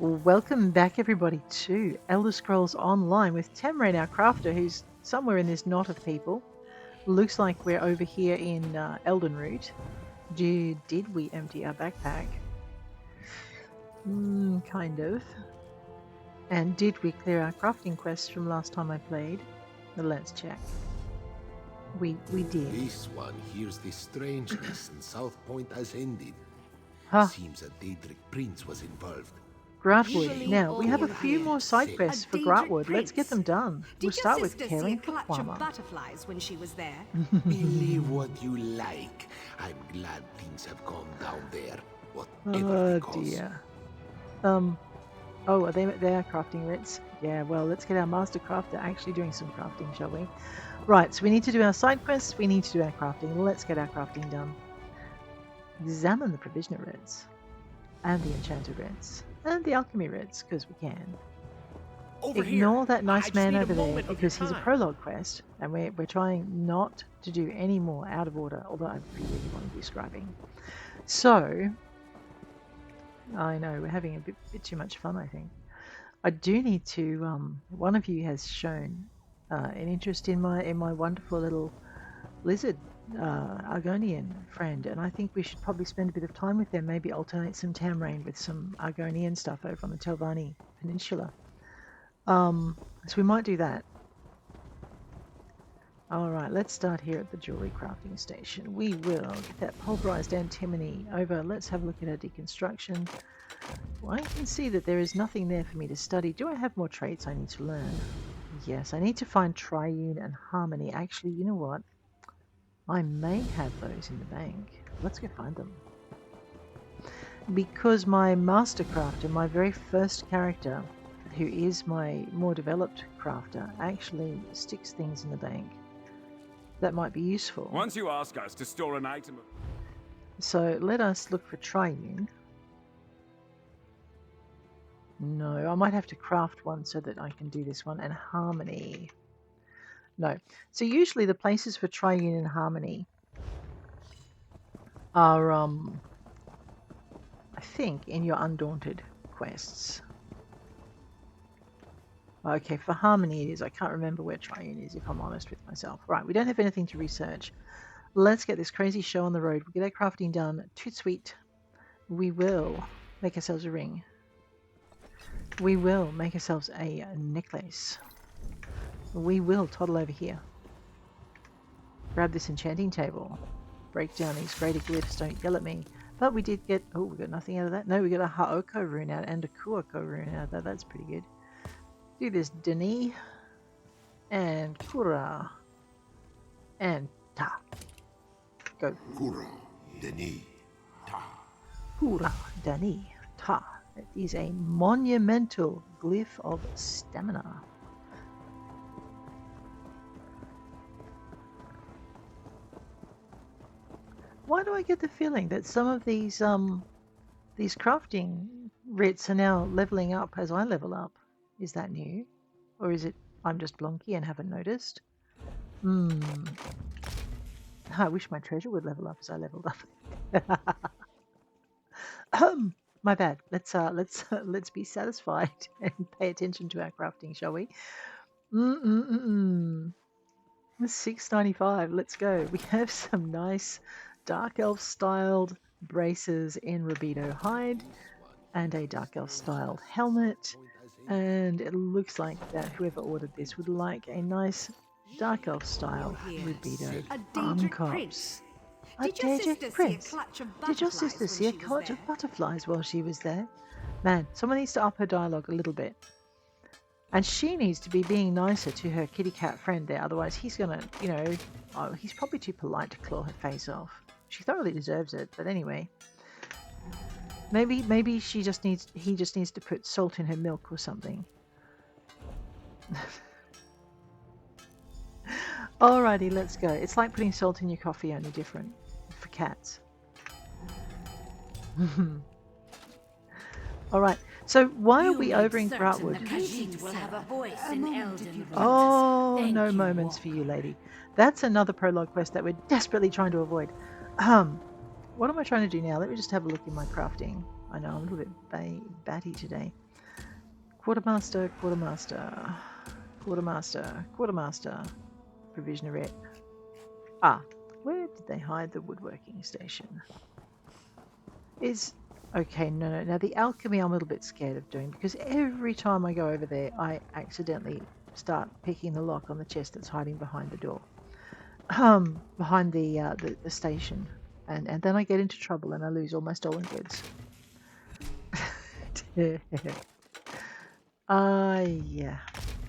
Welcome back, everybody, to Elder Scrolls Online with Tamrain, our crafter, who's somewhere in this knot of people. Looks like we're over here in Elden Root. Did we empty our backpack? Kind of. And did we clear our crafting quests from last time I played? Let's check. We did. This one hears the strangeness and South Point has ended. Huh. Seems a Daedric prince was involved. Grahtwood. Now, we have a few more side quests for Grahtwood. Let's get them done. We'll start with caring for Kwama. Butterflies when she was there. Believe what you like. I'm glad things have calmed down there. Whatever the cause. Dear. Oh, are they are crafting writs? Yeah, well, let's get our master crafter actually doing some crafting, shall we? Right, so we need to do our side quests, we need to do our crafting. Let's get our crafting done. Examine the provisioner writs, and the enchanted writs, and the alchemy writs, because we can. Ignore that nice man over there, because he's a prologue quest, and we're trying not to do any more out of order, although I really want to do scribing. So, I know, we're having a bit too much fun, I think. I do need to, one of you has shown an interest in my wonderful little lizard Argonian friend, and I think we should probably spend a bit of time with them, maybe alternate some Tamrain with some Argonian stuff over on the Telvanni Peninsula. So we might do that. Alright, let's start here at the jewelry crafting station. We will get that pulverized antimony over. Let's have a look at our deconstruction. Well, I can see that there is nothing there for me to study. Do I have more traits I need to learn? Yes, I need to find triune and harmony. Actually, you know what? I may have those in the bank. Let's go find them. Because my master crafter, my very first character, who is my more developed crafter, actually sticks things in the bank. That might be useful. Once you ask us to store an item... So let us look for triune. No, I might have to craft one so that I can do this one. And harmony. No. So usually the places for triune and harmony are, I think, in your Undaunted quests. Okay, for harmony it is. I can't remember where triune is, if I'm honest with myself. Right, we don't have anything to research. Let's get this crazy show on the road. We'll get our crafting done. Toot sweet. We will make ourselves a ring. We will make ourselves a necklace. We will toddle over here. Grab this enchanting table. Break down these greater glyphs. Don't yell at me. But we did get... Oh, we got nothing out of that. No, we got a Haoko rune out and a Kuoko rune out of that. That's pretty good. Do this Dani. And Kura. And Ta. Go. Kura, Dani, Ta. Kura, Dani, Ta. It is a monumental glyph of stamina. Why do I get the feeling that some of these crafting writs are now leveling up as I level up? Is that new? Or is it I'm just blonky and haven't noticed? I wish my treasure would level up as I leveled up. My bad. Let's be satisfied and pay attention to our crafting, shall we? 695. Let's go. We have some nice dark elf styled braces in Rabido hide and a dark elf styled helmet. And it looks like that whoever ordered this would like a nice dark elf style Rabido arm cops. A Daedric prince. Did your sister see a clutch of butterflies while she was there? Man, someone needs to up her dialogue a little bit. And she needs to be being nicer to her kitty cat friend there, otherwise he's gonna, you know, he's probably too polite to claw her face off. She thoroughly deserves it, but anyway. Maybe he just needs to put salt in her milk or something. Alrighty, let's go. It's like putting salt in your coffee, only different. For cats. Alright, so why are we over in Grahtwood? Oh, no moments for you, lady. That's another prologue quest that we're desperately trying to avoid. What am I trying to do now? Let me just have a look in my crafting. I know, I'm a little bit batty today. Quartermaster, quartermaster, quartermaster, quartermaster, provisionerette. Ah, where did they hide the woodworking station? Okay, no. Now the alchemy I'm a little bit scared of doing because every time I go over there, I accidentally start picking the lock on the chest that's hiding behind the door, behind the station, and then I get into trouble and I lose all my stolen goods. Yeah,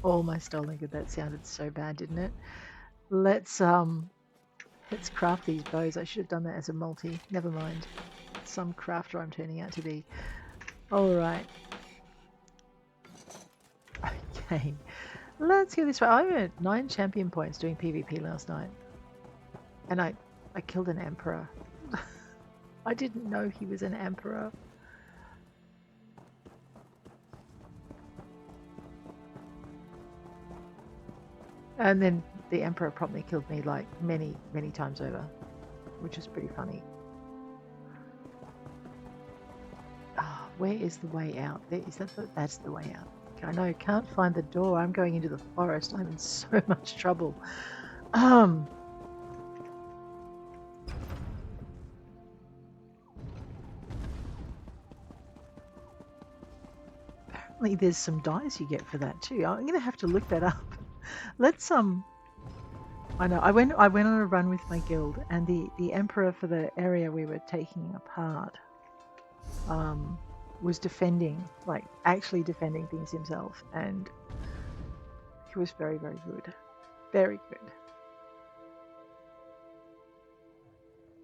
all my stolen goods. That sounded so bad, didn't it? Let's craft these bows. I should have done that as a multi. Never mind. Some crafter I'm turning out to be. Alright. Okay. Let's go this way. I earned 9 champion points doing PvP last night. And I killed an emperor. I didn't know he was an emperor. And then the emperor promptly killed me like many, many times over. Which is pretty funny. Where is the way out? That's the way out. I know, can't find the door. I'm going into the forest. I'm in so much trouble. Apparently there's some dice you get for that too. I'm gonna have to look that up. Let's I know, I went on a run with my guild and the emperor for the area we were taking apart was defending, like actually defending things himself, and he was very, very good. Very good.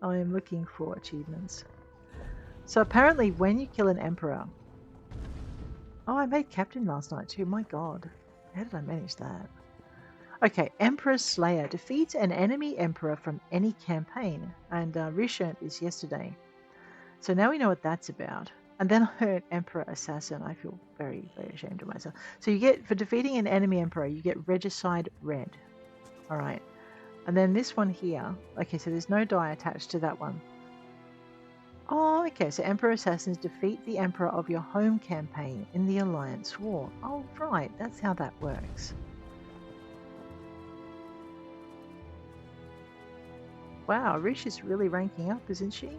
I am looking for achievements. So apparently when you kill an emperor... Oh, I made captain last night too, my god. How did I manage that? Okay, Emperor's Slayer. Defeats an enemy emperor from any campaign. And Rish earned this yesterday. So now we know what that's about. And then I heard Emperor Assassin. I feel very, very ashamed of myself. So you get, for defeating an enemy emperor, you get Regicide Red. Alright. And then this one here. Okay, so there's no die attached to that one. Oh, okay. So Emperor Assassins defeat the emperor of your home campaign in the Alliance War. Oh, right. That's how that works. Wow, Rish is really ranking up, isn't she?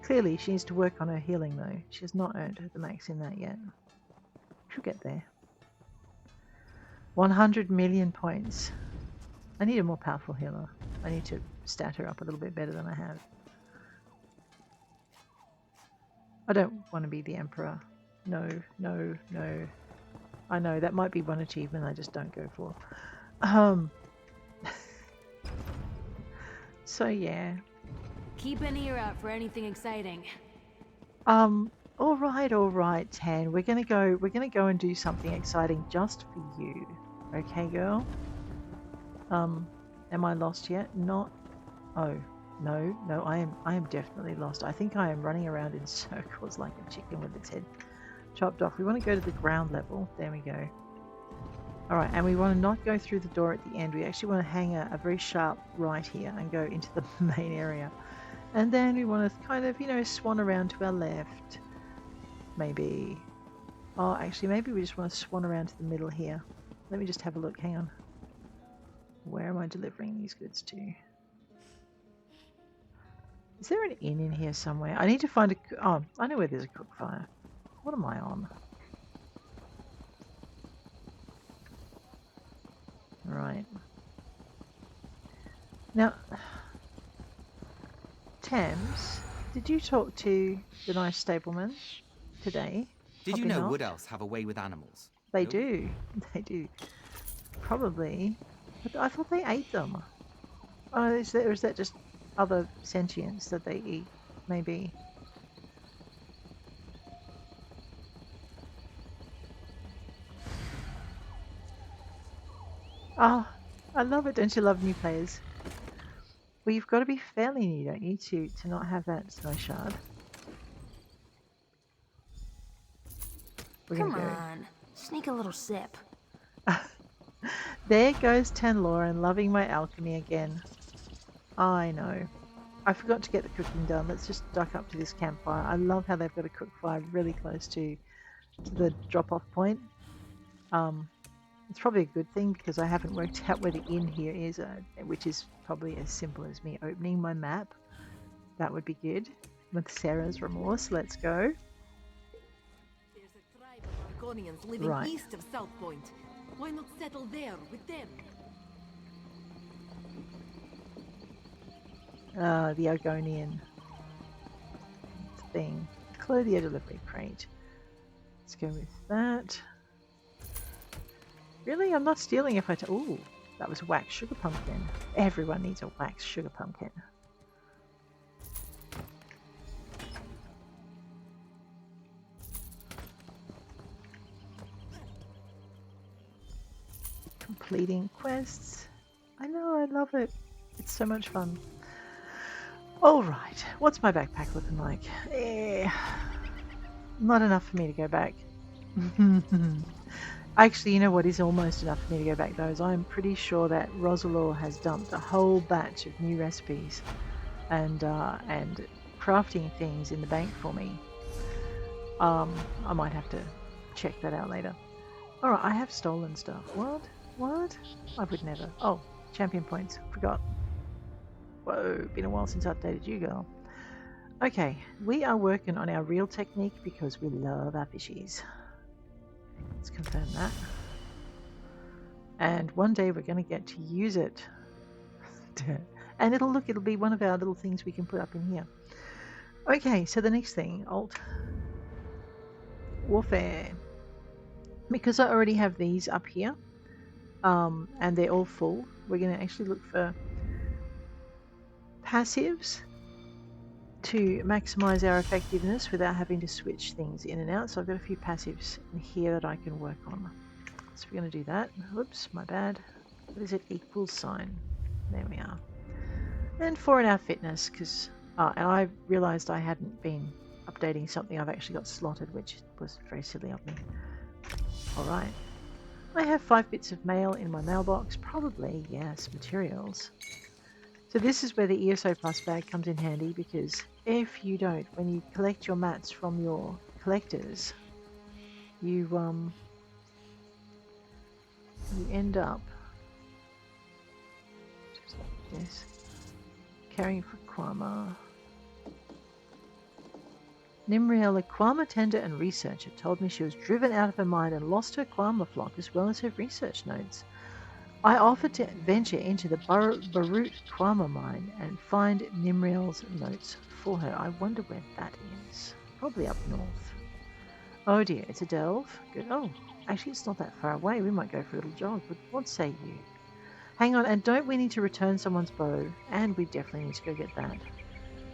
Clearly, she needs to work on her healing, though. She has not earned the max in that yet. She'll get there. 100 million points. I need a more powerful healer. I need to stat her up a little bit better than I have. I don't want to be the Emperor. No, no, no. I know, that might be one achievement I just don't go for. So yeah. Keep an ear out for anything exciting. All right, Tan. We're gonna go and do something exciting just for you. Okay, girl? Am I lost yet? Not. Oh, no, I am definitely lost. I think I am running around in circles like a chicken with its head chopped off. We want to go to the ground level. There we go. Alright, and we want to not go through the door at the end. We actually want to hang a very sharp right here and go into the main area. And then we want to kind of, you know, swan around to our left. Maybe. Oh, actually, maybe we just want to swan around to the middle here. Let me just have a look. Hang on. Where am I delivering these goods to? Is there an inn in here somewhere? I need to find a... Oh, I know where there's a cook fire. What am I on? Right. Now, Thames, did you talk to the nice stableman today? Did Probably you know not. wood elves have a way with animals? They Nope. do. They do. Probably. But I thought they ate them. Oh, is that just other sentients that they eat? Maybe. Oh, I love it. Don't you love new players? Well, you've got to be fairly new, don't you, to not have that Skyshard. Come on, sneak a little sip. There goes Tenloran loving my alchemy again. I know. I forgot to get the cooking done. Let's just duck up to this campfire. I love how they've got a cook fire really close to the drop-off point. It's probably a good thing because I haven't worked out where the inn here is, which is probably as simple as me opening my map. That would be good. With Sarah's remorse, let's go. There's a tribe of Argonians living Right. east of South Point. Why not settle there with them? The Argonian thing. Clothier delivery crate. Let's go with that. Really? I'm not stealing if I... Ooh, that was wax sugar pumpkin. Everyone needs a wax sugar pumpkin. Completing quests. I know, I love it. It's so much fun. Alright, what's my backpack looking like? Not enough for me to go back. Actually, you know what is almost enough for me to go back though, is I'm pretty sure that Rosalor has dumped a whole batch of new recipes and crafting things in the bank for me. I might have to check that out later. Alright, I have stolen stuff. What? I would never. Oh, champion points. Forgot. Whoa, been a while since I updated you, girl. Okay, we are working on our real technique because we love our fishies. Let's confirm that. And one day we're going to get to use it. And it'll be one of our little things we can put up in here. Okay, so the next thing, Alt Warfare. Because I already have these up here, and they're all full, we're going to actually look for passives to maximize our effectiveness without having to switch things in and out. So I've got a few passives in here that I can work on. So we're going to do that. Oops, my bad. What is it? Equals sign. There we are. And 4 in our fitness, because and I realized I hadn't been updating something I've actually got slotted, which was very silly of me. Alright. I have 5 bits of mail in my mailbox. Probably, yes, materials. So this is where the ESO Plus bag comes in handy, because if you don't, when you collect your mats from your collectors, you end up just like this, caring for Kwama. Nimriell, a Kwama tender and researcher, told me she was driven out of her mind and lost her Kwama flock as well as her research notes. I offered to venture into the Burroot Kwama Mine and find Nimriell's notes for her. I wonder where that is. Probably up north. Oh dear, it's a delve. Good. Oh, actually it's not that far away. We might go for a little jog, but what say you? Hang on, and don't we need to return someone's bow? And we definitely need to go get that.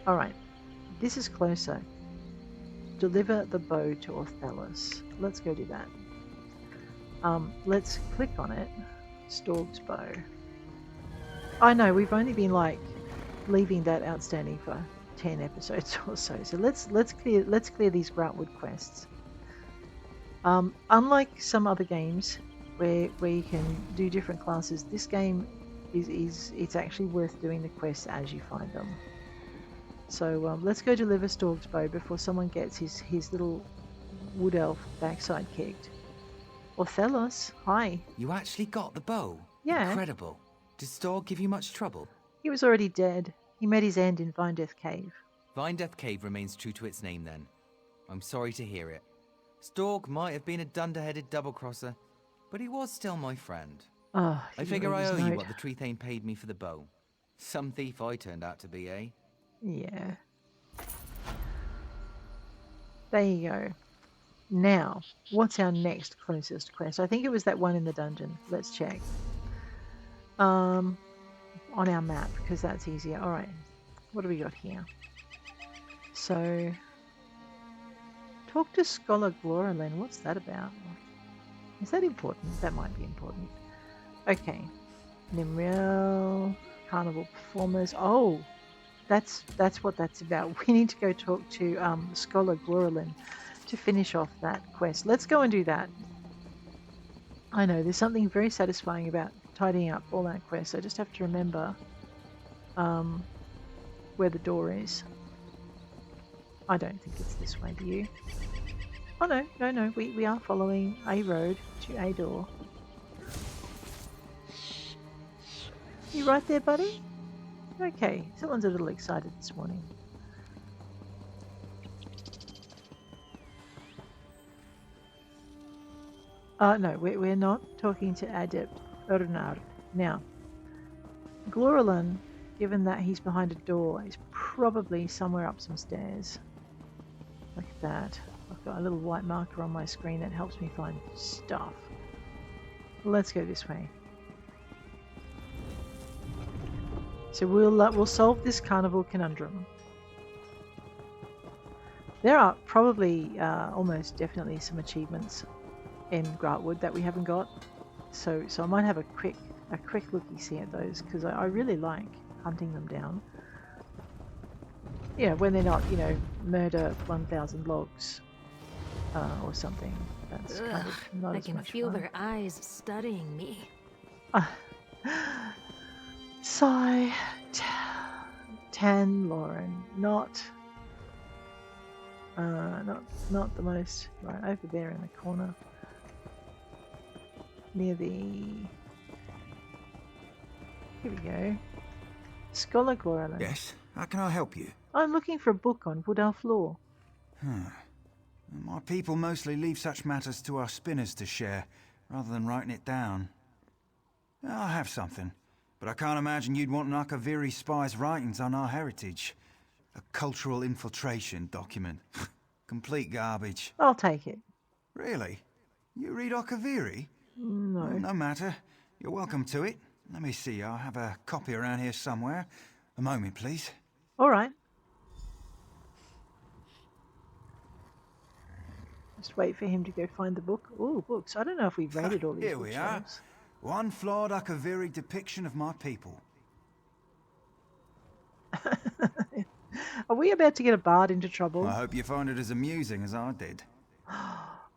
Alright, this is closer. Deliver the bow to Orthelos. Let's go do that. Let's click on it. Storgh's bow. I know we've only been like leaving that outstanding for 10 episodes or so. So let's clear these Grahtwood quests. Unlike some other games where you can do different classes, this game it's actually worth doing the quests as you find them. So let's go deliver Storgh's bow before someone gets his little wood elf backside kicked. Orthelos, hi. You actually got the bow? Yeah. Incredible. Did Storgh give you much trouble? He was already dead. He met his end in Vindeath Cave. Vindeath Cave remains true to its name then. I'm sorry to hear it. Storgh might have been a dunderheaded double-crosser, but he was still my friend. Oh, I figure I owe you what the Tree Thane paid me for the bow. Some thief I turned out to be, eh? Yeah. There you go. Now, what's our next closest quest? I think it was that one in the dungeon. Let's check. On our map, because that's easier. Alright. What do we got here? So, talk to Scholar Gloralen. What's that about? Is that important? That might be important. Okay. Nimriell, Carnival Performers. Oh, that's what that's about. We need to go talk to Scholar Gloralen to finish off that quest. Let's go and do that. I know, there's something very satisfying about tidying up all our quests. I just have to remember where the door is. I don't think it's this way, do you? Oh no, we are following a road to a door. You right there, buddy? Okay, someone's a little excited this morning. No, we're not talking to Adept Urnar. Now, Gloralin, given that he's behind a door, is probably somewhere up some stairs. Like that. I've got a little white marker on my screen that helps me find stuff. Let's go this way. So we'll solve this Carnival Conundrum. There are probably almost definitely some achievements in Grahtwood that we haven't got. So I might have a quick looky-see at those, because I really like hunting them down. Yeah, when they're not, murder 1,000 logs or something. That's kind of not I as can much feel fun. their eyes studying me. Sigh. 10, Lauren. Not the most. Right, over there in the corner. Near the... Here we go. Scholar Gloralin. Yes, how can I help you? I'm looking for a book on Wood Elf lore. My people mostly leave such matters to our spinners to share, rather than writing it down. I have something, but I can't imagine you'd want an Akaviri spy's writings on our heritage. A cultural infiltration document. Complete garbage. I'll take it. Really? You read Akaviri? No. Well, no matter. You're welcome to it. Let me see, I'll have a copy around here somewhere. A moment, please. All right. Just wait for him to go find the book. Ooh, books. I don't know if we've rated all these Here we are. bookshelves. One flawed Akaviri depiction of my people. Are we about to get a bard into trouble? I hope you find it as amusing as I did.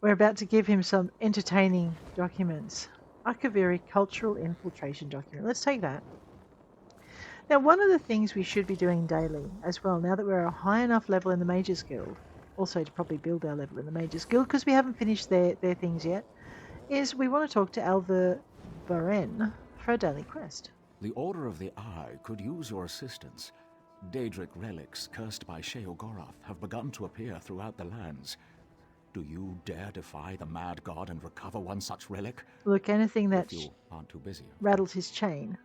We're about to give him some entertaining documents. Akaviri Cultural Infiltration Document. Let's take that. Now, one of the things we should be doing daily as well, now that we're a high enough level in the Mages Guild, also to probably build our level in the Mages Guild, because we haven't finished their things yet, is we want to talk to Alva Baren for a daily quest. The Order of the Eye could use your assistance. Daedric relics cursed by Sheogorath have begun to appear throughout the lands. Do you dare defy the mad god and recover one such relic? Look, anything that If you aren't too busy. rattles his chain.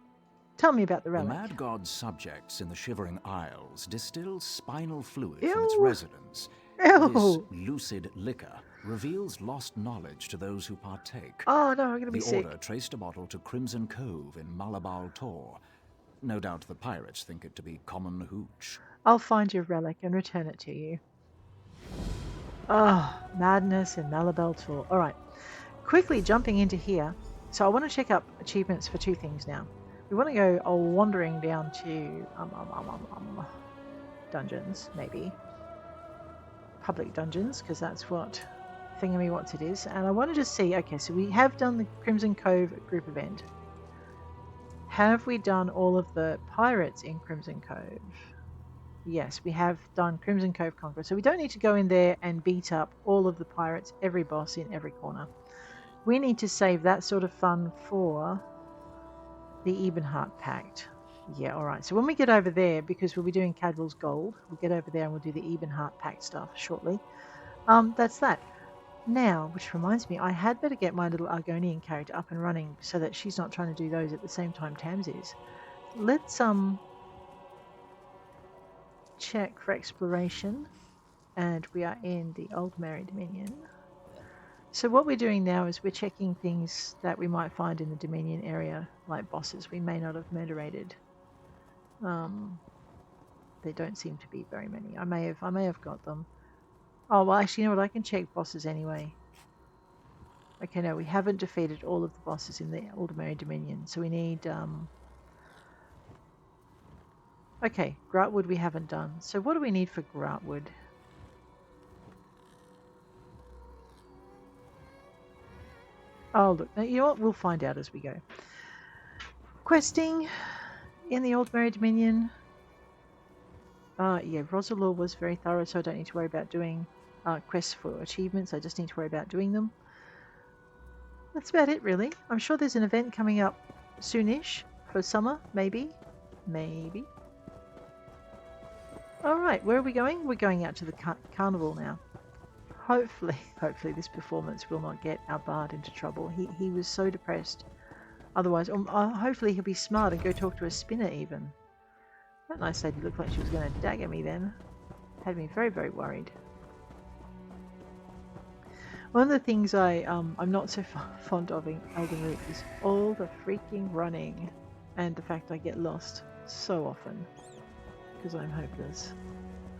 Tell me about the The relic. mad god's subjects in the Shivering Isles distill spinal fluid from its Ew. residents. Ew. This lucid liquor reveals lost knowledge to those who partake. Oh no, I'm going to be The sick. Order traced a bottle to Crimson Cove in Malabal Tor. No doubt the pirates think it to be common hooch. I'll find your relic and return it to you. Oh, madness in Malabal Tor. Alright, quickly jumping into here. So I want to check up achievements for two things now. We want to go wandering down to dungeons, maybe. Public dungeons, because that's what thingamywats it is. And I want to just see, okay, so we have done the Crimson Cove group event. Have we done all of the pirates in Crimson Cove? Yes, we have done Crimson Cove Conqueror. So we don't need to go in there and beat up all of the pirates, every boss in every corner. We need to save that sort of fun for the Ebenheart Pact. Yeah, alright. So when we get over there, because we'll be doing Cadwell's Gold, we'll get over there and we'll do the Ebenheart Pact stuff shortly. That's that. Now, which reminds me, I had better get my little Argonian character up and running so that she's not trying to do those at the same time Tams is. Let's check for exploration, and we are in the Aldmeri Dominion. So what we're doing now is we're checking things that we might find in the Dominion area, like bosses we may not have murderated. There don't seem to be very many. I may have got them. Oh, well, actually, you know what? I can check bosses anyway. Okay, no, we haven't defeated all of the bosses in the Aldmeri Dominion, so we need... Okay, Grahtwood we haven't done. So what do we need for Grahtwood? Oh, look, you know what? We'll find out as we go. Questing in the Aldmeri Dominion. Yeah, Rosalor was very thorough, so I don't need to worry about doing quests for achievements. I just need to worry about doing them. That's about it, really. I'm sure there's an event coming up soonish for summer, maybe. Maybe. Alright, where are we going? We're going out to the carnival now. Hopefully this performance will not get our bard into trouble. He was so depressed. Otherwise, hopefully he'll be smart and go talk to a spinner even. That nice lady looked like she was going to dagger me then. Had me very, very worried. One of the things I'm not so fond of in Elden is all the freaking running and the fact I get lost so often because I'm hopeless.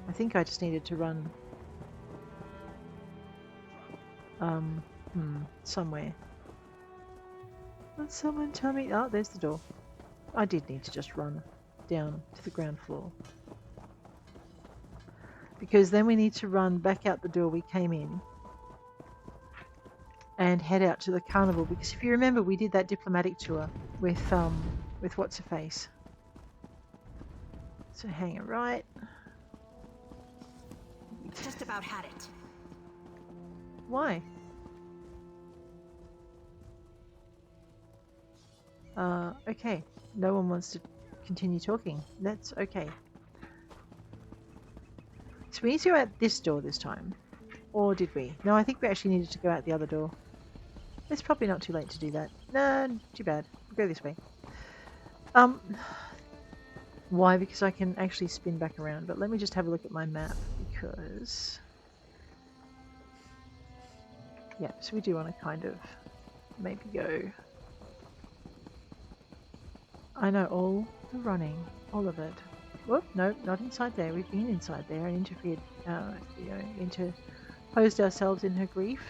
I think I just needed to run somewhere. Will someone tell me? Oh, there's the door. I did need to just run down to the ground floor. Because then we need to run back out the door we came in and head out to the carnival, because if you remember we did that diplomatic tour with what's her face. So hang it right. Just about had it. Why? Okay. No one wants to continue talking. That's okay. So we need to go out this door this time. Or did we? No, I think we actually needed to go out the other door. It's probably not too late to do that. No, too bad. We'll go this way. Why? Because I can actually spin back around. But let me just have a look at my map, because... yeah, so we do want to kind of maybe go... I know, all the running. All of it. Whoop, no, not inside there. We've been inside there and interfered, interposed ourselves in her grief.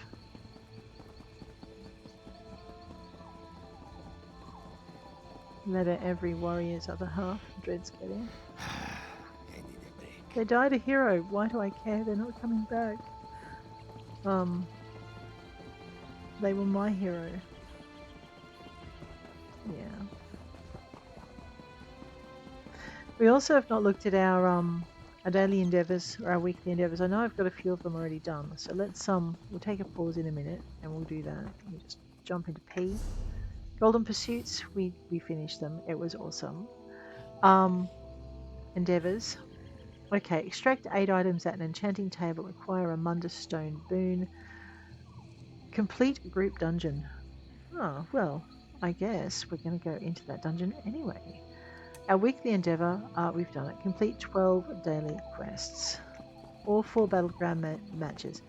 Let every warrior's other half dreads get in. I need a break. They died a hero. Why do I care? They're not coming back. They were my hero. Yeah. We also have not looked at our daily endeavours, or our weekly endeavours. I know I've got a few of them already done, so let's we'll take a pause in a minute and we'll do that. We'll just jump into P. Golden Pursuits, we finished them. It was awesome. Endeavours. Okay, extract 8 items at an enchanting table. Acquire a Mundus Stone boon. Complete group dungeon. Oh, well, I guess we're going to go into that dungeon anyway. Our weekly endeavour, we've done it. Complete 12 daily quests. All 4 battleground matches.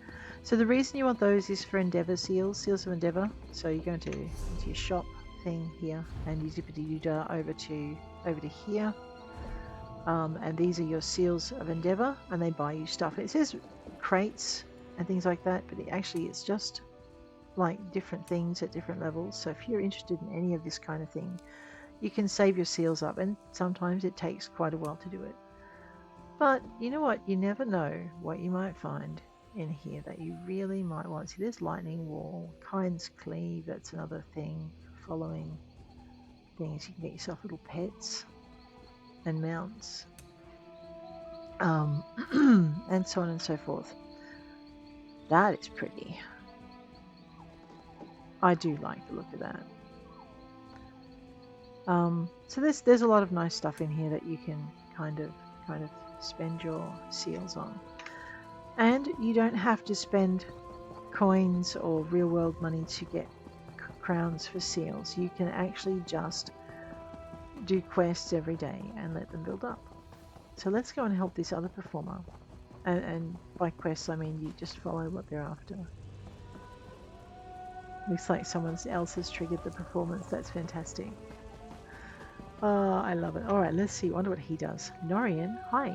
So the reason you want those is for endeavour seals of endeavour. So you go into your shop thing here and you zippity-doo-dah over to here. And these are your seals of endeavour, and they buy you stuff. It says crates and things like that, but it's just like different things at different levels. So if you're interested in any of this kind of thing, you can save your seals up, and sometimes it takes quite a while to do it. But you know what? You never know what you might find in here that you really might want. See, there's Lightning Wall, Kind's Cleave, that's another thing. Following things, you can get yourself little pets and mounts, and so on and so forth. That is pretty. I do like the look of that. So there's a lot of nice stuff in here that you can kind of spend your seals on, and you don't have to spend coins or real world money to get crowns for seals. You can actually just do quests every day and let them build up. So let's go and help this other performer, and by quests I mean you just follow what they're after. Looks like someone else has triggered the performance. That's fantastic. Oh, I love it. Alright, let's see. Wonder what he does. Norian, hi.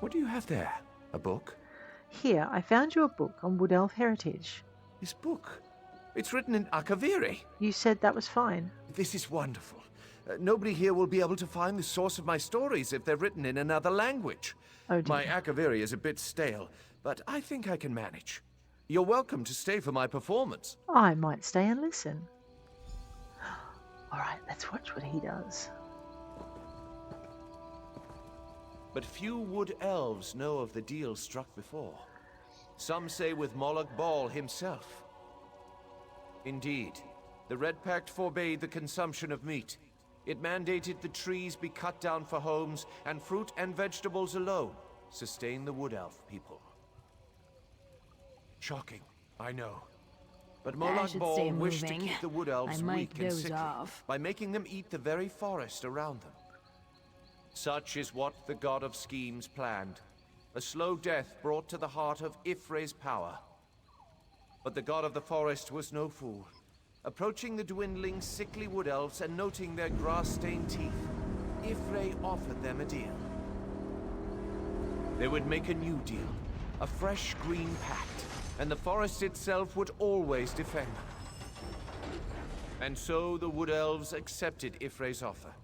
What do you have there? A book? Here, I found you a book on Wood Elf heritage. This book? It's written in Akaviri. You said that was fine. This is wonderful. Nobody here will be able to find the source of my stories if they're written in another language. Oh dear. My Akaviri is a bit stale, but I think I can manage. You're welcome to stay for my performance. I might stay and listen. Alright, let's watch what he does. but few wood elves know of the deal struck before. Some say with Malabal himself. Indeed, the Red Pact forbade the consumption of meat. It mandated the trees be cut down for homes, and fruit and vegetables alone sustain the wood elf people. Shocking, I know. But I should stay Malabal wished to moving. keep the wood elves I might weak and doze sickly off. by making them eat the very forest around them. Such is what the God of Schemes planned. A slow death brought to the heart of Ifre's power. But the God of the Forest was no fool. Approaching the dwindling, sickly wood elves and noting their grass-stained teeth, Ifre offered them a deal. They would make a new deal, a fresh green pact, and the forest itself would always defend them. And so the wood elves accepted Ifre's offer.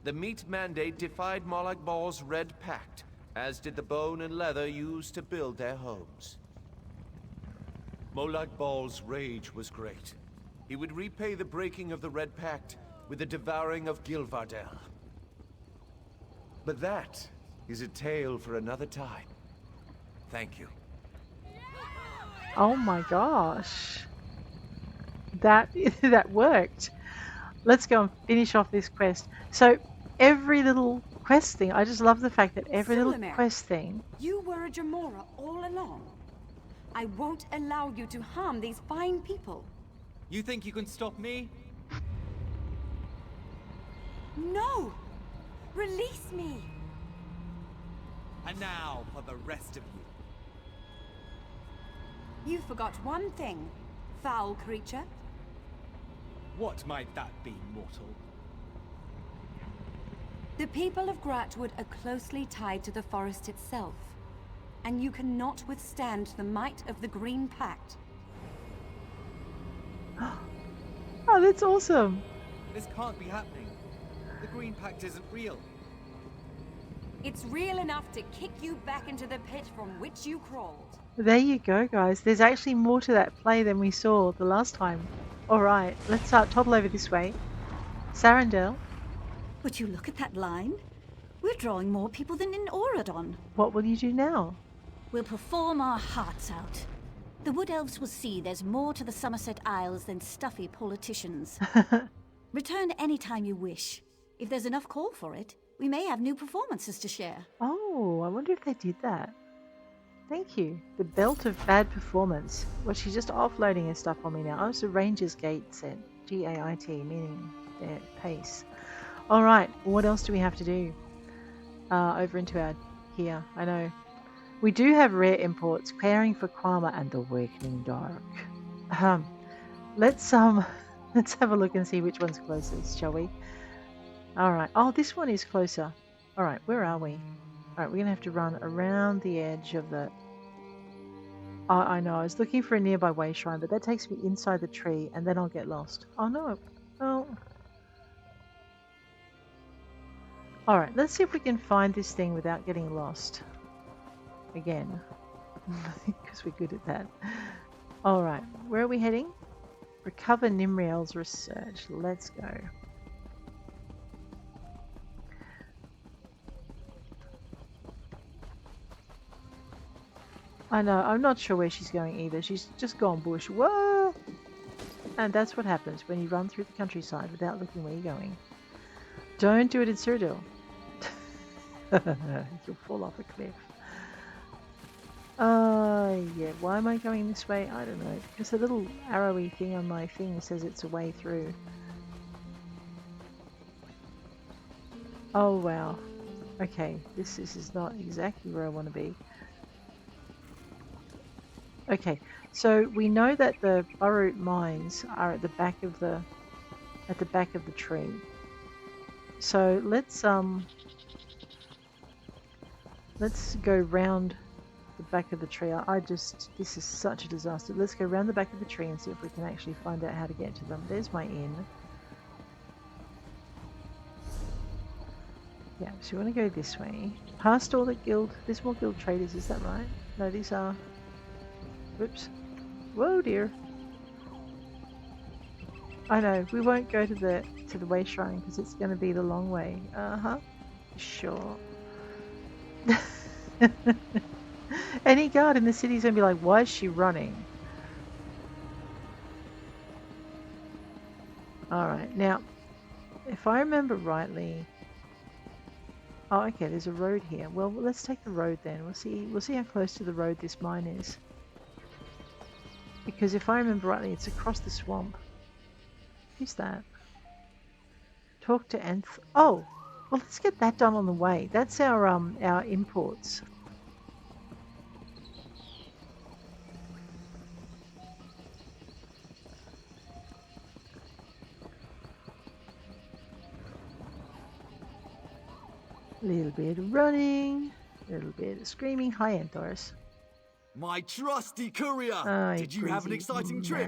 The meat mandate defied Malabal's Red Pact, as did the bone and leather used to build their homes. Malabal's rage was great. He would repay the breaking of the Red Pact with the devouring of Gilvardel. But that is a tale for another time. Thank you. Oh my gosh. That that worked. Let's go and finish off this quest. So every little quest thing, I just love the fact that every little Sulamere, quest thing. You were a Jamora all along. I won't allow you to harm these fine people. You think you can stop me? No! Release me! And now for the rest of you. You forgot one thing, foul creature. What might that be, mortal? The people of Grahtwood are closely tied to the forest itself, and you cannot withstand the might of the Green Pact. Oh, that's awesome. This can't be happening. The Green Pact isn't real. It's real enough to kick you back into the pit from which you crawled. There you go, guys. There's actually more to that play than we saw the last time. Alright, let's toddle over this way. Sarandel, Would you look at that line? We're drawing more people than in Auradon. what will you do now? We'll perform our hearts out. The Wood Elves will see there's more to the Somerset Isles than stuffy politicians. Return any time you wish. If there's enough call for it, we may have new performances to share. Oh, I wonder if they did that. Thank you. The Belt of Bad Performance. Well, she's just offloading her stuff on me now. Oh, it's a Ranger's Gate set. G-A-I-T, meaning their pace. Alright, what else do we have to do? Over into our... here, I know. We do have rare imports, Caring for Kwama and the Wakening Dark. Let's have a look and see which one's closest, shall we? Alright, oh, this one is closer. Alright, where are we? Alright, we're going to have to run around the edge of the... Oh, I know, I was looking for a nearby way shrine, but that takes me inside the tree, and then I'll get lost. Oh, no. Oh. Alright, let's see if we can find this thing without getting lost. Again. Because we're good at that. Alright, where are we heading? Recover Nimriell's research. Let's go. I know, I'm not sure where she's going either. She's just gone bush. Whoa! And that's what happens when you run through the countryside without looking where you're going. Don't do it in Cyrodiil. You'll fall off a cliff. Yeah, why am I going this way? I don't know. Because a little arrowy thing on my thing says it's a way through. Oh wow. Okay, this is not exactly where I want to be. Okay, so we know that the Burroot mines are at the back of the tree. So let's go round the back of the tree. This is such a disaster. Let's go round the back of the tree and see if we can actually find out how to get to them. There's my inn. Yeah, so we want to go this way. Past all the guild. There's more guild traders, is that right? No, these are... Whoops. Whoa dear. I know, we won't go to the way shrine because it's going to be the long way. Sure. Any guard in the city is going to be like, why is she running? Alright, now, if I remember rightly... Oh, okay, there's a road here. Well, let's take the road then. We'll see how close to the road this mine is. Because if I remember rightly, it's across the swamp. Who's that? Talk to Anth... Oh! Well, let's get that done on the way. That's our imports. A little bit of running, a little bit of screaming. Hi, Anthors. My trusty courier! Oh, Did you have an exciting trip?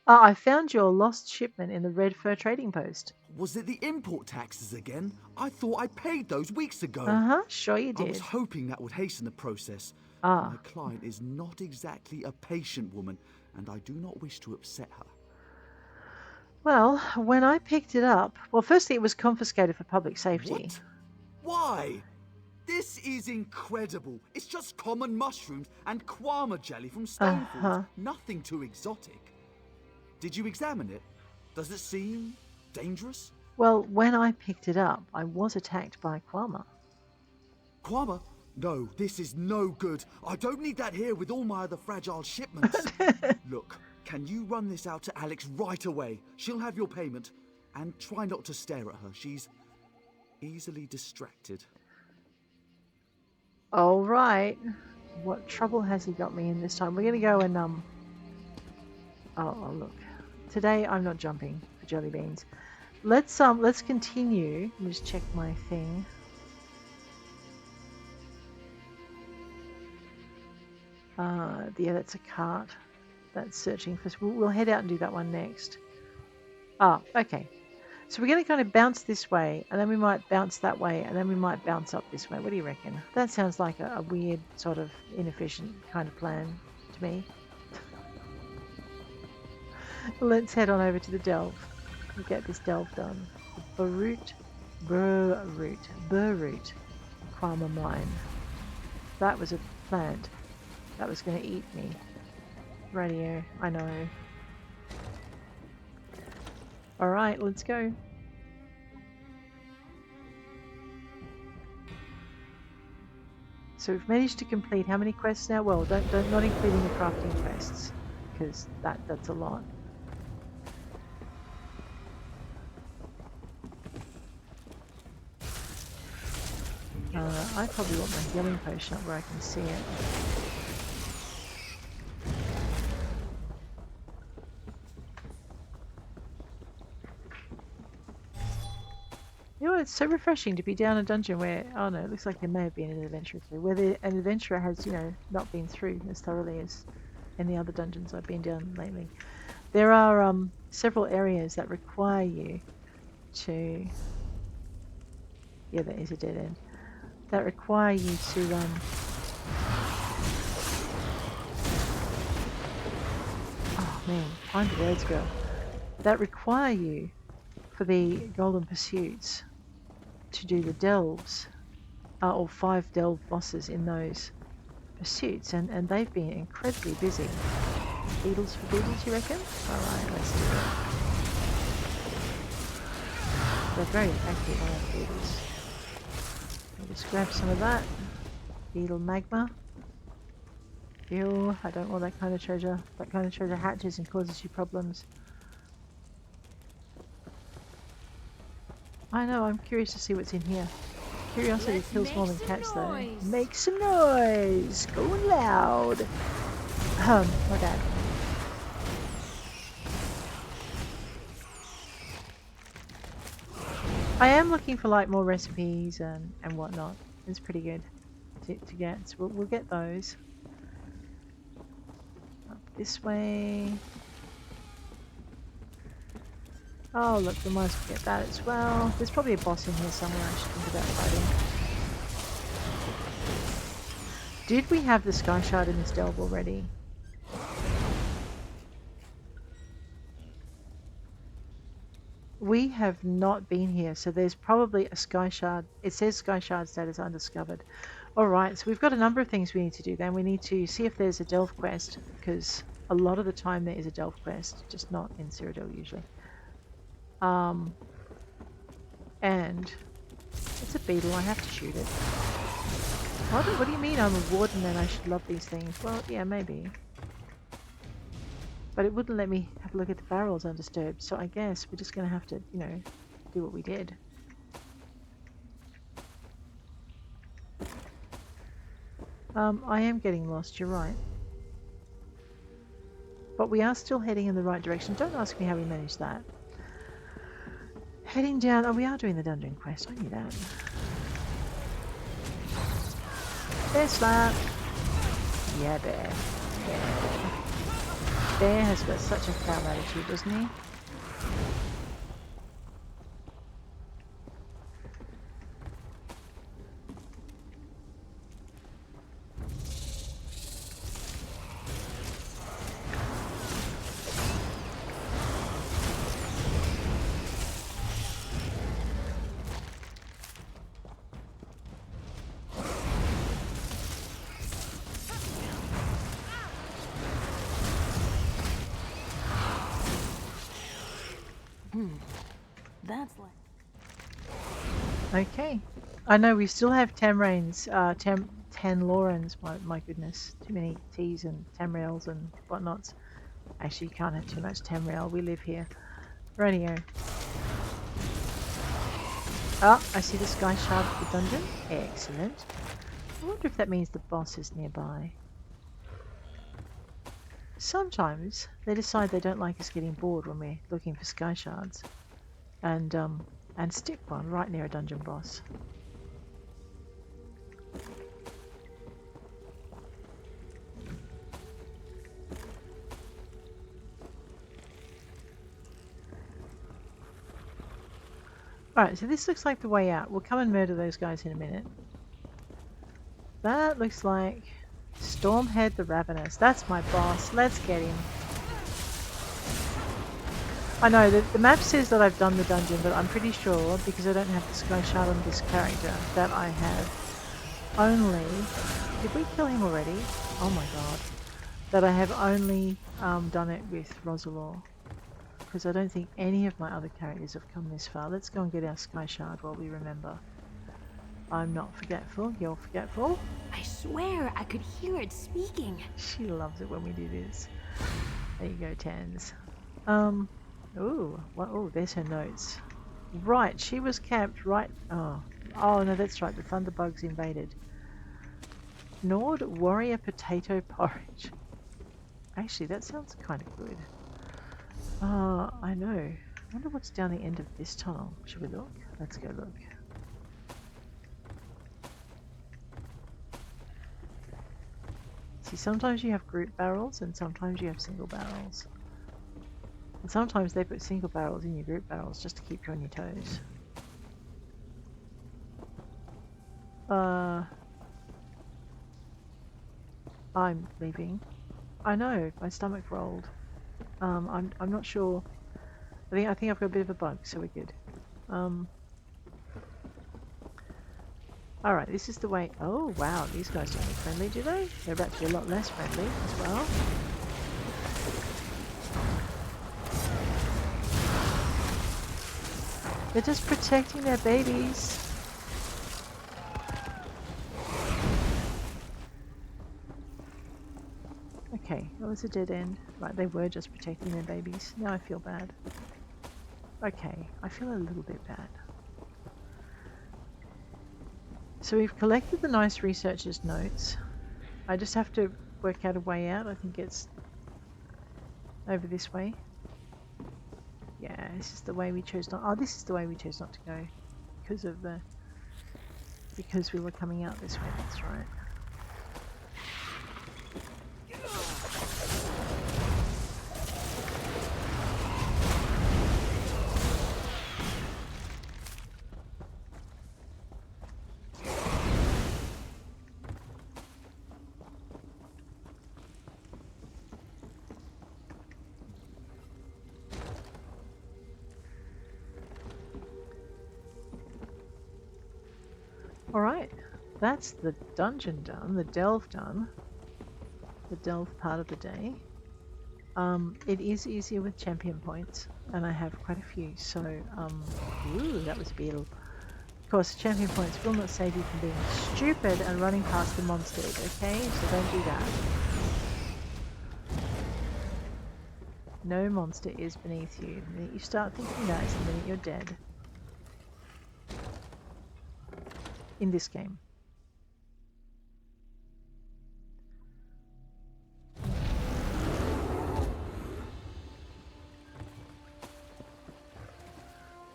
I found your lost shipment in the Red Fur trading post. Was it the import taxes again? I thought I paid those weeks ago. Uh-huh, sure you did. I was hoping that would hasten the process. Ah. My client is not exactly a patient woman, and I do not wish to upset her. Well, when I picked it up... Well, firstly, it was confiscated for public safety. What? Why? This is incredible. It's just common mushrooms and kwama jelly from Stonefalls. Nothing too exotic. Did you examine it? Does it seem dangerous? Well, when I picked it up, I was attacked by Kwama. Kwama? No, this is no good. I don't need that here with all my other fragile shipments. Look, can you run this out to Alex right away? She'll have your payment. And try not to stare at her. She's easily distracted. All right. What trouble has he got me in this time? We're going to go and, Oh, look. Today, I'm not jumping for jelly beans. Let's continue. Let me just check my thing. Yeah, that's a cart. That's searching for... We'll head out and do that one next. Ah, okay. So we're going to kind of bounce this way, and then we might bounce that way, and then we might bounce up this way. What do you reckon? That sounds like a weird, sort of inefficient kind of plan to me. Let's head on over to the delve. We'll get this delve done. The Burroot Kwama Mine. That was a plant that was going to eat me. Radio, I know. Alright, let's go. So we've managed to complete how many quests now? Well, not including the crafting quests, because that's a lot. I probably want my healing potion up where I can see it. You know, it's so refreshing to be down a dungeon where, oh no, it looks like there may have been an adventurer through, where an adventurer has, you know, not been through as thoroughly as any other dungeons I've been down lately. There are several areas that require you to, yeah, that is a dead end, that require you to, oh man, find the words, girl, that require you for the golden pursuits to do the delves, or 5 delve bosses in those pursuits, and they've been incredibly busy. Beetles for beetles, you reckon? Alright, let's do it. They're very active, aren't beetles? I'll just grab some of that. Beetle magma. Ew, I don't want that kind of treasure. That kind of treasure hatches and causes you problems. I know, I'm curious to see what's in here. Curiosity kills more than cats, though. Make some noise! Going loud! My bad. I am looking for like more recipes and whatnot. It's pretty good to get, so we'll get those. Up this way. Oh look, we might as well get that as well. There's probably a boss in here somewhere I should think about fighting. Did we have the Skyshard in this delve already? We have not been here, so there's probably a Skyshard. It says Skyshard status undiscovered. Alright, so we've got a number of things we need to do then. We need to see if there's a Delve quest, because a lot of the time there is a Delve quest, just not in Cyrodiil usually. And it's a beetle, I have to shoot it. What do you mean I'm a warden and I should love these things? Well, yeah, maybe. But it wouldn't let me have a look at the barrels undisturbed, so I guess we're just going to have to, you know, do what we did. I am getting lost, you're right. But we are still heading in the right direction. Don't ask me how we managed that. Heading down, oh, we are doing the dungeon quest, I knew that. Bear slap! Yeah, bear. Bear has got such a foul attitude, doesn't he? That's like... Okay. I know we still have Tamrain's, Tanlorans, my goodness. Too many T's and Tamriels and whatnots. Actually, you can't have too much Tamriel, we live here. Radio. Oh, I see the Skyshard of the dungeon. Excellent. I wonder if that means the boss is nearby. Sometimes they decide they don't like us getting bored when we're looking for Skyshards. And stick one right near a dungeon boss. Alright, so this looks like the way out. We'll come and murder those guys in a minute. That looks like Stormhead the Ravenous. That's my boss. Let's get him. I know, the map says that I've done the dungeon, but I'm pretty sure, because I don't have the Skyshard on this character, that I have only... Did we kill him already? Oh my god. That I have only done it with Rosalor. Because I don't think any of my other characters have come this far. Let's go and get our Skyshard while we remember. I'm not forgetful, you're forgetful. I swear I could hear it speaking. She loves it when we do this. There you go, Tans. Ooh, what? Oh, there's her notes. Right, she was camped right... Oh no, that's right, the Thunderbugs invaded. Nord Warrior Potato Porridge. Actually, that sounds kind of good. I know. I wonder what's down the end of this tunnel. Should we look? Let's go look. See, sometimes you have group barrels and sometimes you have single barrels. And sometimes they put single barrels in your group barrels just to keep you on your toes. I'm leaving. I know, my stomach rolled. I'm not sure. I think I've got a bit of a bug, so we're good. Alright, this is the way. Oh wow, these guys don't look friendly, do they? They're about to be a lot less friendly as well. They're just protecting their babies. Okay, that was a dead end. Right, they were just protecting their babies. Now I feel bad. Okay, I feel a little bit bad. So we've collected the nice researcher's notes. I just have to work out a way out. I think it's over this way. Yeah, this is the way we chose not... Oh, this is the way we chose not to go. Because of the... Because we were coming out this way, that's right. that's the dungeon done, the delve done. The delve part of the day. It is easier with champion points, and I have quite a few, so, ooh, that was a beetle. Of course, champion points will not save you from being stupid and running past the monsters, okay? So don't do that. No monster is beneath you. The minute you start thinking that is the minute you're dead. In this game.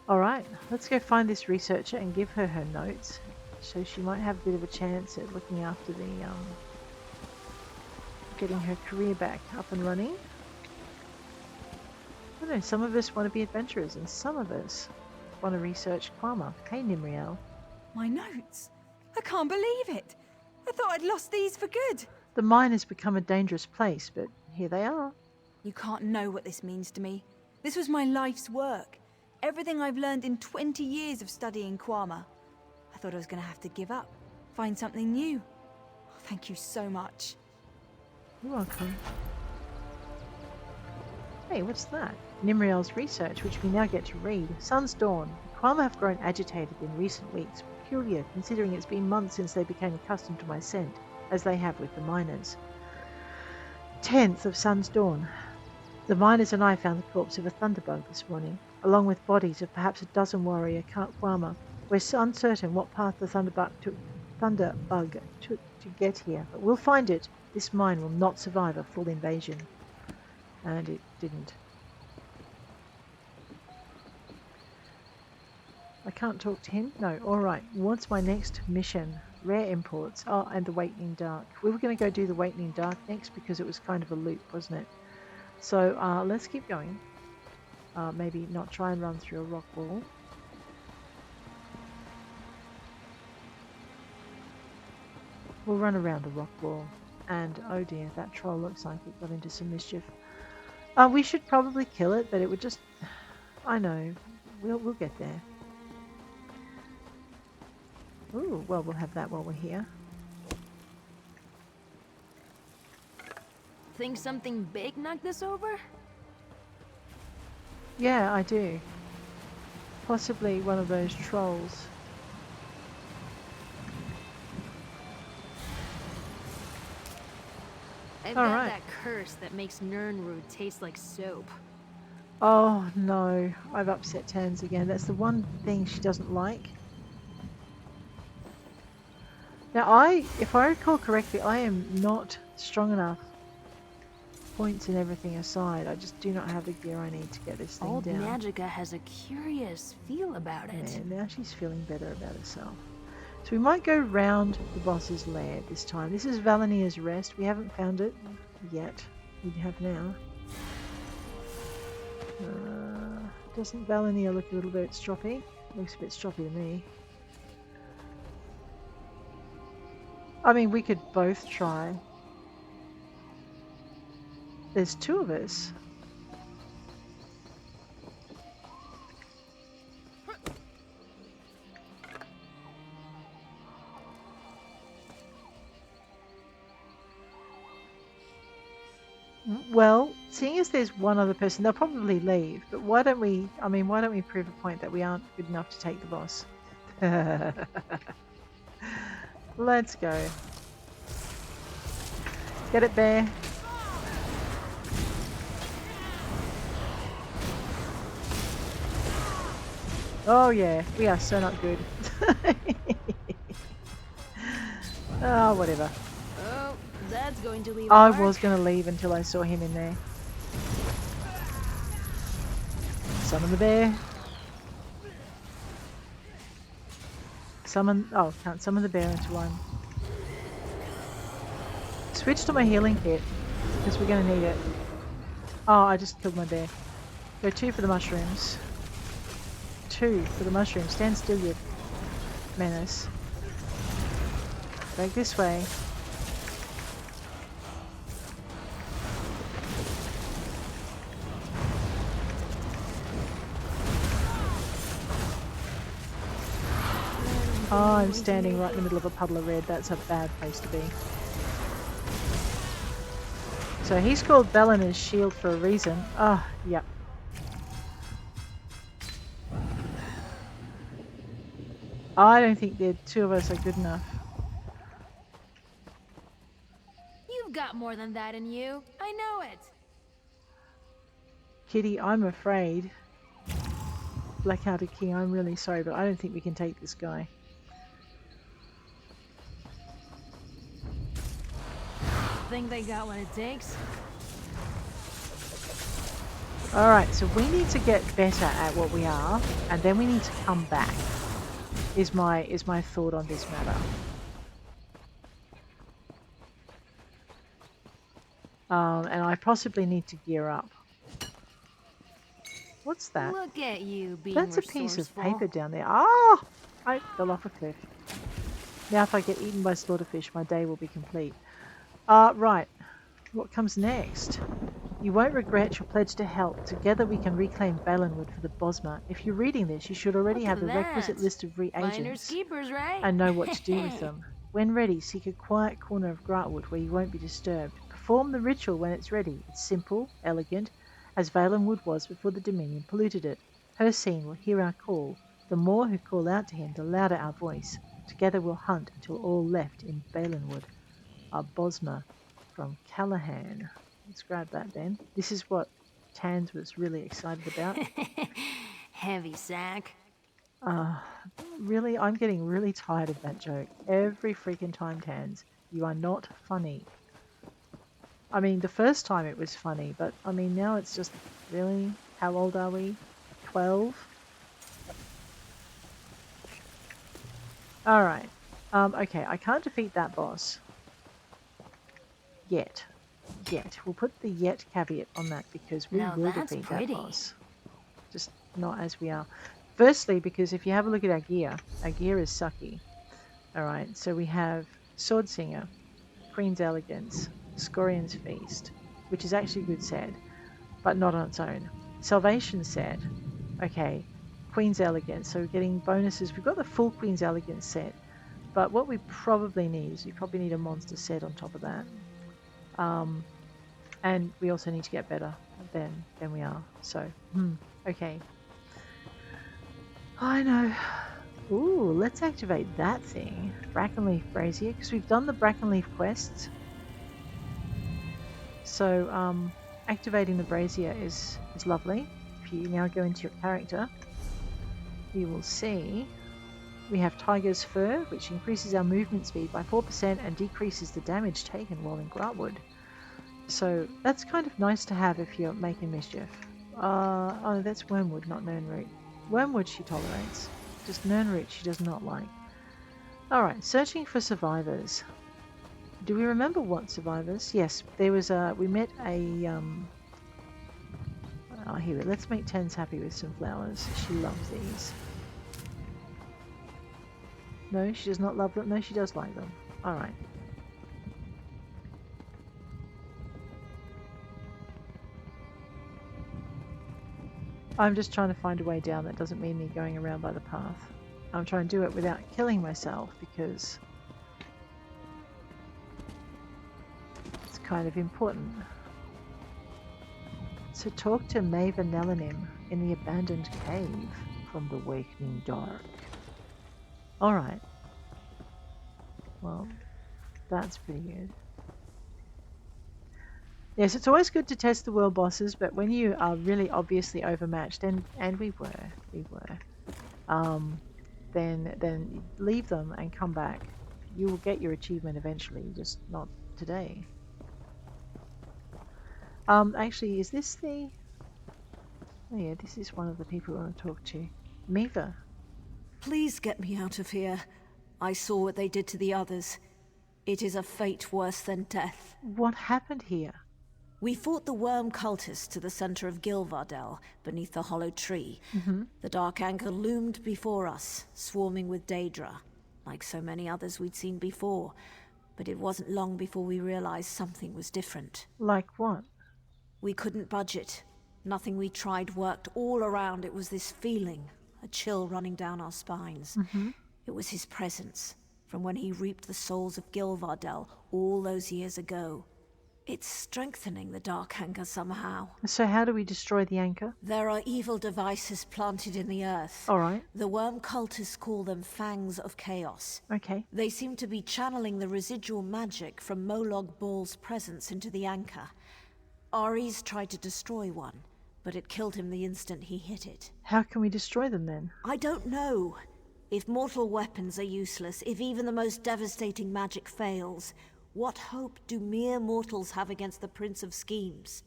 Alright, let's go find this researcher and give her her notes. So she might have a bit of a chance at looking after the, getting her career back up and running. I don't know, some of us want to be adventurers and some of us want to research Kwama. Hey Nimriell. My notes? I can't believe it. I thought I'd lost these for good. The mine has become a dangerous place, but here they are. You can't know what this means to me. This was my life's work. Everything I've learned in 20 years of studying Kwama. I thought I was going to have to give up, find something new. Thank you so much. You're welcome. Hey, what's that? Nimriell's research, which we now get to read. Sun's dawn. The Kwama have grown agitated in recent weeks. Peculiar, considering it's been months since they became accustomed to my scent, as they have with the miners. 10th of Sun's dawn. The miners and I found the corpse of a thunderbug this morning, along with bodies of perhaps a dozen warrior Kwama. We're uncertain what path the thunderbug took to get here, but we'll find it. This mine will not survive a full invasion. And it didn't. I can't talk to him? No, alright. What's my next mission? Rare imports. Oh, and the Wakening Dark. We were going to go do the Wakening Dark next because it was kind of a loop, wasn't it? So let's keep going. Maybe not try and run through a rock wall. We'll run around the rock wall. And oh dear, that troll looks like it got into some mischief. We should probably kill it, but it would just... I know. We'll get there. Ooh, well, we'll have that while we're here. Think something big knocked this over? Yeah, I do. Possibly one of those trolls. I've got that curse that makes Nirnroot taste like soap. Oh no, I've upset Tans again. That's the one thing she doesn't like. Now if I recall correctly, I am not strong enough. Points and everything aside, I just do not have the gear I need to get this thing down. Magica has a curious feel about it. Yeah, now she's feeling better about herself. So we might go round the boss's lair this time. This is Valanir's Rest. We haven't found it yet. We have now. Doesn't Valanir look a little bit stroppy? Looks a bit stroppy to me. I mean, we could both try. There's two of us. Well, seeing as there's one other person, they'll probably leave. But why don't we prove a point that we aren't good enough to take the boss? Let's go. Get it, bear. Oh yeah, we are so not good. Oh, whatever. Oh, that's going to leave. I was going to leave until I saw him in there. Summon the bear. Summon... Oh, can't summon the bear into one. Switch to my healing kit, because we're going to need it. Oh, I just killed my bear. Go 2 for the mushrooms. 2 for the mushrooms. Stand still, you menace. Back this way. Oh, I'm standing right in the middle of a puddle of red. That's a bad place to be. So he's called Valanir's shield for a reason. Ah, oh, yep. I don't think the two of us are good enough. You've got more than that in you. I know it. Kitty, I'm afraid. Blackhearted King, I'm really sorry, but I don't think we can take this guy. Think they got what it takes? Alright, so we need to get better at what we are, and then we need to come back, is my thought on this matter. And I possibly need to gear up. What's that? Look at you being That's a piece of resourceful. paper down there. Ah! I fell off a cliff. Now if I get eaten by slaughterfish, my day will be complete. Right. What comes next? You won't regret your pledge to help. Together we can reclaim Valenwood for the Bosma. If you're reading this, you should already have the requisite list of reagents keepers, right? and know what to do with them. When ready, seek a quiet corner of Grahtwood where you won't be disturbed. Perform the ritual when it's ready. It's simple, elegant, as Valenwood was before the Dominion polluted it. Hircine will hear our call. The more who call out to him, the louder our voice. Together we'll hunt until all left in Valenwood are Bosma from Callahan. Let's grab that then. This is what Tans was really excited about. Heavy sack. Really, I'm getting really tired of that joke. Every freaking time, Tans. You are not funny. I mean, the first time it was funny, but I mean, now it's just, really? How old are we? 12? Alright. Okay, I can't defeat that boss. Yet. We'll put the yet caveat on that because we will defeat that boss. Just not as we are. Firstly, because if you have a look at our gear is sucky. Alright, so we have Sword Singer, Queen's Elegance, Scorian's Feast, which is actually a good set, but not on its own. Salvation set, okay, Queen's Elegance, so we're getting bonuses. We've got the full Queen's Elegance set, but what we probably need is a monster set on top of that. And we also need to get better than we are. So, okay. I know. Ooh, let's activate that thing. Brackenleaf Brazier, because we've done the Brackenleaf quests. So, activating the Brazier is lovely. If you now go into your character, you will see we have Tiger's Fur, which increases our movement speed by 4% and decreases the damage taken while in Grahtwood. So that's kind of nice to have if you're making mischief. Oh, that's Wormwood, not Nirnroot. Wormwood she tolerates. Just Nirnroot she does not like. Alright, searching for survivors. Do we remember what survivors? Yes, there was we met a, oh, here we go. Let's make Tens happy with some flowers. She loves these. No, she does not love them. No, she does like them. Alright. I'm just trying to find a way down that doesn't mean me going around by the path. I'm trying to do it without killing myself because it's kind of important. So talk to Maven Nelanim in the abandoned cave from the Wakening Dark. Alright. Well, that's pretty good. Yes, it's always good to test the world bosses, but when you are really obviously overmatched, and we were, then leave them and come back. You will get your achievement eventually, just not today. Actually, is this the... Oh yeah, this is one of the people I want to talk to. Miva. Please get me out of here. I saw what they did to the others. It is a fate worse than death. What happened here? We fought the worm cultists to the center of Gilvardel, beneath the hollow tree. The dark anchor loomed before us, swarming with Daedra, like so many others we'd seen before. But it wasn't long before we realized something was different. Like what? We couldn't budget. Nothing we tried worked. All around it was this feeling, a chill running down our spines. It was his presence, from when he reaped the souls of Gilvardel all those years ago. It's strengthening the dark anchor somehow. So how do we destroy the anchor? There are evil devices planted in the earth. All right. The worm cultists call them Fangs of Chaos. Okay. They seem to be channeling the residual magic from Molog Ball's presence into the anchor. Ari's tried to destroy one, but it killed him the instant he hit it. How can we destroy them then? I don't know. If mortal weapons are useless, if even the most devastating magic fails, what hope do mere mortals have against the Prince of Schemes?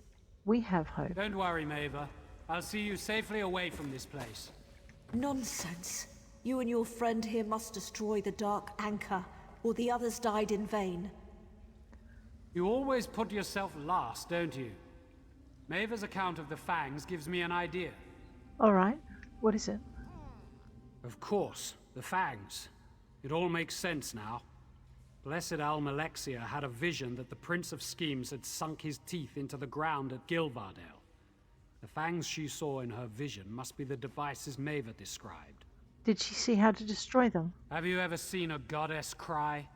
We have hope. Don't worry, Maeva. I'll see you safely away from this place. Nonsense. You and your friend here must destroy the Dark Anchor, or the others died in vain. You always put yourself last, don't you? Maeva's account of the Fangs gives me an idea. All right. What is it? Of course, the Fangs. It all makes sense now. Blessed Almalexia had a vision that the Prince of Schemes had sunk his teeth into the ground at Gilvardel. The Fangs she saw in her vision must be the devices Maeva described. Did she see how to destroy them? Have you ever seen a goddess cry?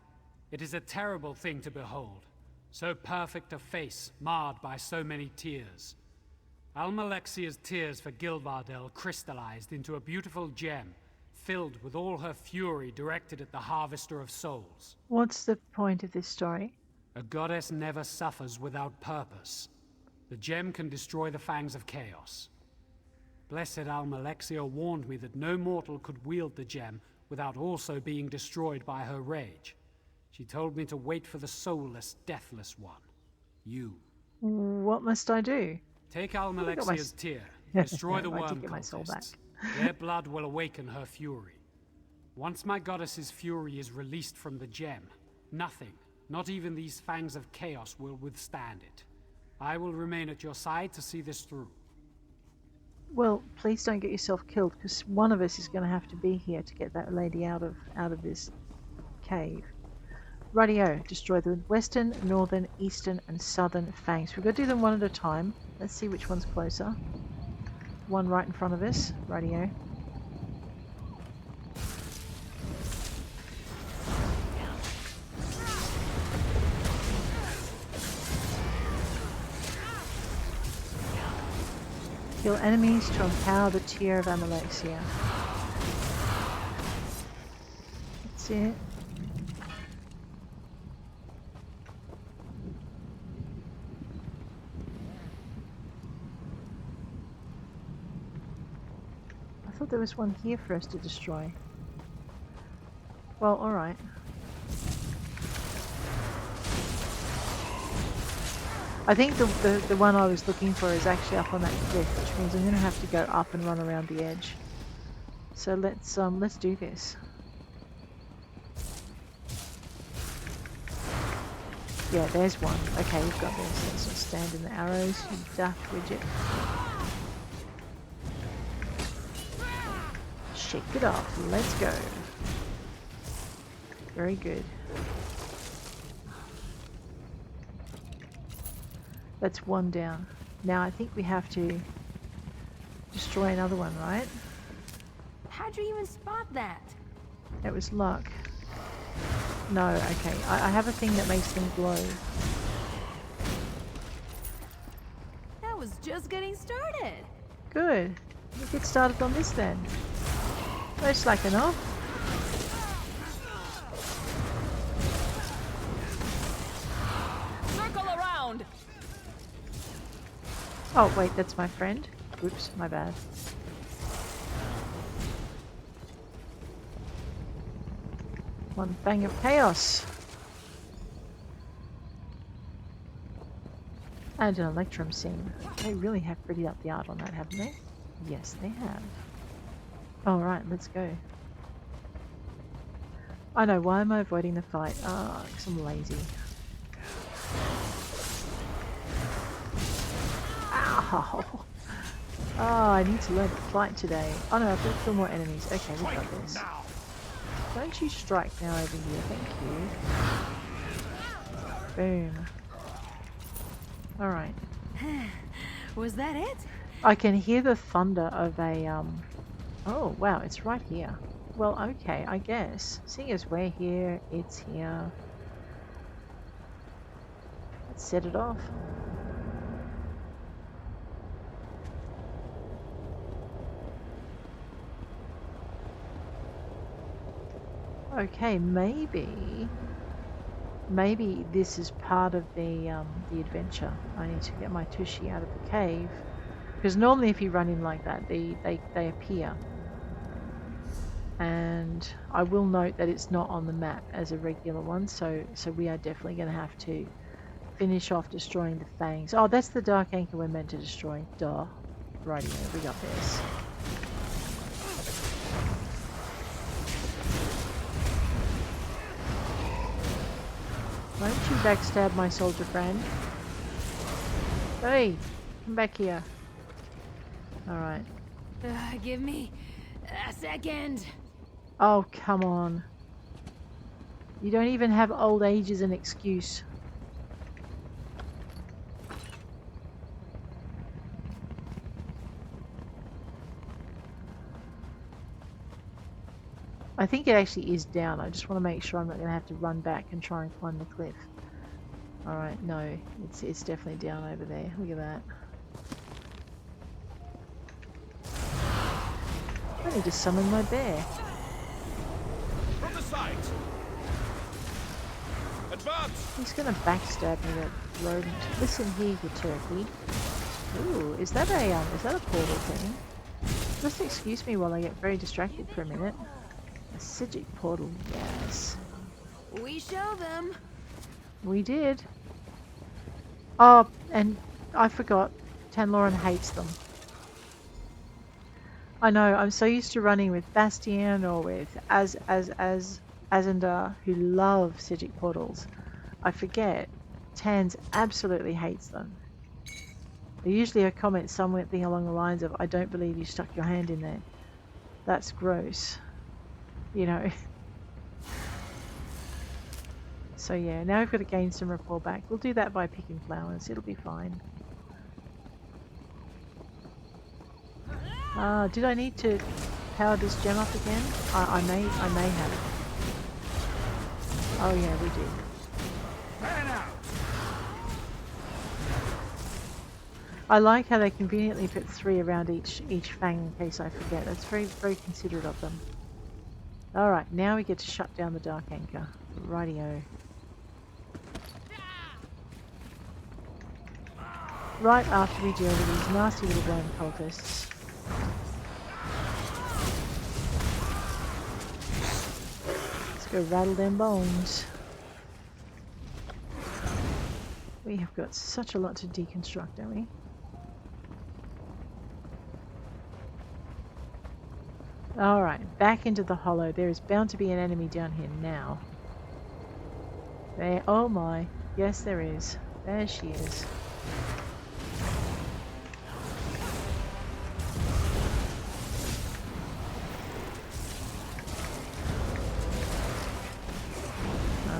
It is a terrible thing to behold. So perfect a face, marred by so many tears. Almalexia's tears for Gilvardel crystallized into a beautiful gem, filled with all her fury directed at the Harvester of Souls. What's the point of this story? A goddess never suffers without purpose. The gem can destroy the Fangs of Chaos. Blessed Almalexia warned me that no mortal could wield the gem without also being destroyed by her rage. She told me to wait for the soulless, deathless one. You. What must I do? Take Almalexia's tear. Destroy the worm get my soul back. cultists. Their blood will awaken her fury. Once my goddess's fury is released from the gem, nothing, not even these Fangs of Chaos, will withstand it. I will remain at your side to see this through. Well, please don't get yourself killed, because one of us is going to have to be here to get that lady out of this cave. Radio, destroy the western, northern, eastern, and southern Fangs. We've got to do them one at a time. Let's see which one's closer. One right in front of us. Radio. Kill enemies to empower the tier of Almalexia. That's it. I thought there was one here for us to destroy. Well, alright. I think the one I was looking for is actually up on that cliff, which means I'm going to have to go up and run around the edge. So let's do this. Yeah, there's one. Okay, we've got this. Let's just stand in the arrows, you daft widget. Shake it off. Let's go. Very good. That's one down. Now I think we have to destroy another one, right? How'd you even spot that? That was luck. No, okay. I have a thing that makes them glow. That was just getting started. Good. We'll get started on this then. No slacking off. Circle around. Oh, wait, that's my friend. Oops, my bad. One Fang of Chaos. And an Electrum scene. They really have prettied up the art on that, haven't they? Yes, they have. Alright, let's go. I know, why am I avoiding the fight? Ah, because I'm lazy. Ow! Oh, I need to learn to fight today. Oh no, I've got 2 more enemies. Okay, we've got this. Don't you strike now over here, thank you. Boom. Alright. Was that it? I can hear the thunder of a, oh wow, it's right here. Well, okay, I guess. Seeing as we're here, it's here. Let's set it off. Okay, maybe this is part of the adventure. I need to get my Tushy out of the cave, because normally if you run in like that, they appear. And I will note that it's not on the map as a regular one, so we are definitely going to have to finish off destroying the fangs. Oh, that's the dark anchor we're meant to destroy. Duh. Rightio, we got this. Why don't you backstab my soldier friend? Hey, come back here. Alright. Give me a second. Oh, come on. You don't even have old age as an excuse. I think it actually is down. I just want to make sure I'm not going to have to run back and try and climb the cliff. Alright, no. It's definitely down over there. Look at that. I need to summon my bear. From the side. Advance. He's going to backstab me, that rodent. Listen here, you turkey. Ooh, is that a portal thing? Just excuse me while I get very distracted for a minute. A Psijic portal, yes. We show them. We did. Oh, and I forgot. Tanloran hates them. I know, I'm so used to running with Bastion or with Azandar, who love Psijic portals. I forget. Tans absolutely hates them. Usually I comment something along the lines of, I don't believe you stuck your hand in there. That's gross. You know. So yeah, now we've got to gain some rapport back. We'll do that by picking flowers. It'll be fine. Did I need to power this gem up again? I may have it. Oh yeah, we did. I like how they conveniently put 3 around each fang in case I forget. That's very, very considerate of them. Alright, now we get to shut down the dark anchor. Rightio. Right after we deal with these nasty little worm cultists. Let's go rattle them bones. We have got such a lot to deconstruct, don't we? Alright, back into the hollow. There is bound to be an enemy down here now. There, oh my. Yes, there is. There she is.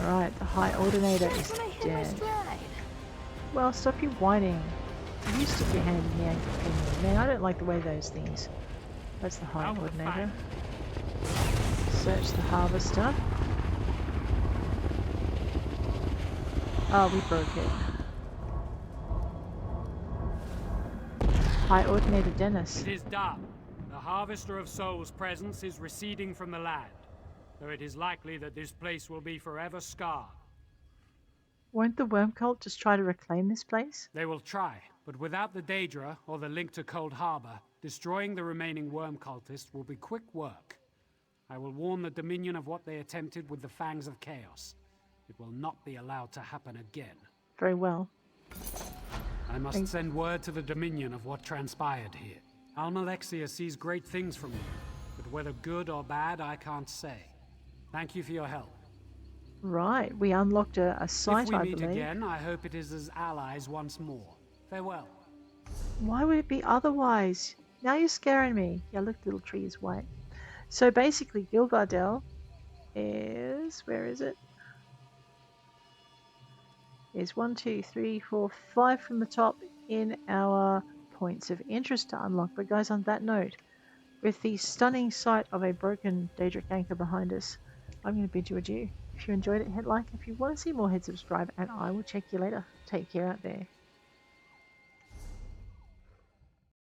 Alright, the High Ordinator is dead. Well, stop you whining. You stick your hand in the ankle finger. Man, I don't like the way those things. That's the High Ordinator. Search the Harvester. Oh, we broke it. High Ordinator Dennis. It is dark. The Harvester of Souls' presence is receding from the land, though it is likely that this place will be forever scarred. Won't the worm cult just try to reclaim this place? They will try, but without the Daedra, or the link to Cold Harbor, destroying the remaining worm cultists will be quick work. I will warn the Dominion of what they attempted with the Fangs of Chaos. It will not be allowed to happen again. Very well. I must send word to the Dominion of what transpired here. Almalexia sees great things from you, but whether good or bad, I can't say. Thank you for your help. Right, we unlocked a site, I believe. If we meet again, I hope it is as allies once more. Farewell. Why would it be otherwise? Now you're scaring me. Yeah, look, the little tree is white. So basically, Gilvardel is... where is it? Is 1, 2, 3, 4, 5 from the top in our points of interest to unlock. But guys, on that note, with the stunning sight of a broken Daedric anchor behind us, I'm going to bid you adieu. If you enjoyed it, hit like. If you want to see more, hit subscribe, and I will check you later. Take care out there.